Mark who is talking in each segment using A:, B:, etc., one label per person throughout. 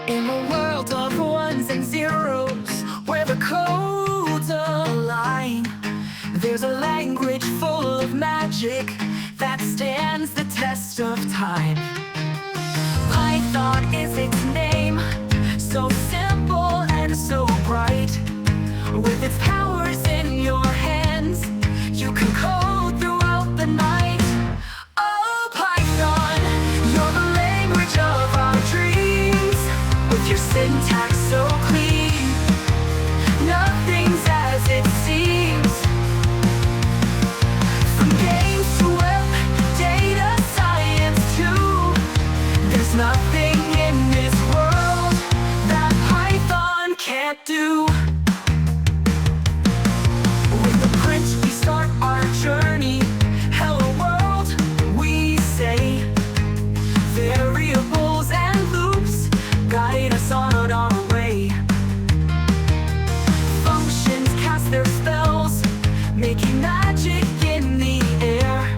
A: In a world of ones and zeros, where the codes align, there's a language full of magic that stands the test of time. Python is its name, so simple and so bright. With its powers in your hands, you can code throughout the night. Oh, Python, you're the language of our dreams. With your syntax so clean, nothing's as it seems. From games to web, data science too, there's nothing in this world that Python can't do. With the print we start our journey. Hello world, we say. Variables and loops guide us on our way. Functions cast their spells, making magic in the air.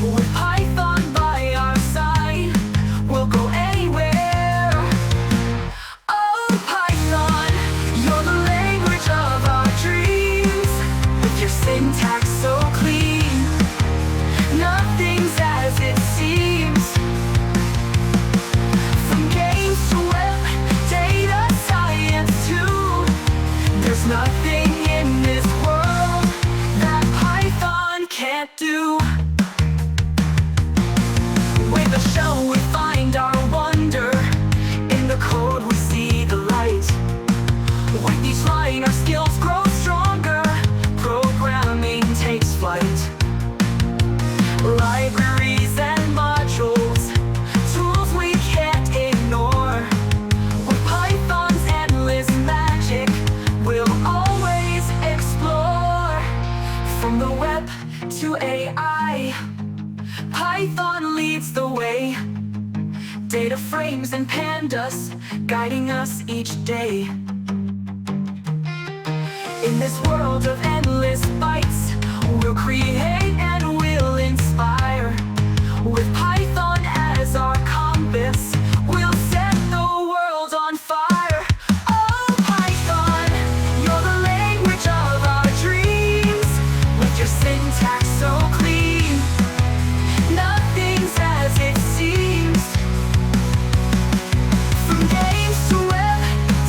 A: With Python by our side, we'll go anywhere. Oh, Python, you're the language of our dreams. With your syntax so clean, nothing's as it seems. From games to web, data science too, there's nothing in this world that Python can't do. With a shell we find our wonder, in the code we see the light. With each line our skills grow stronger, programming takes flight. Libraries and modules, tools we can't ignore. With Python's endless magic, we'll always explore. From the web to AI, Python leads the way. Data frames and pandas guiding us each day. In this world of endless bytes, we'll create and we'll inspire. With Python as our compass, we'll set the world on fire. Oh, Python, you're the language of our dreams. With your syntax so clean, nothing's as it seems. From games to web,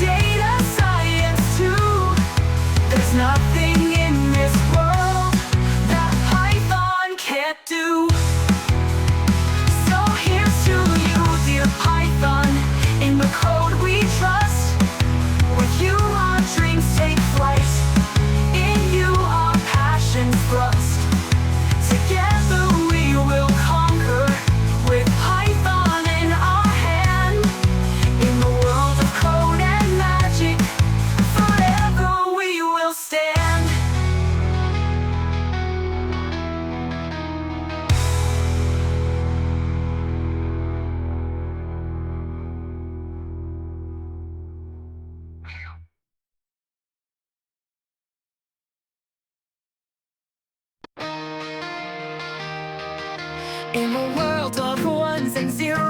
A: data science too, there's nothing in this world that Python can't do. So here's to you, dear Python, in the code we trust. With you our dreams take flight, in you our passions thrust. Together we will conquer, with Python in our hand. In the world of code and magic, forever we will stand. In a world of ones and zeros,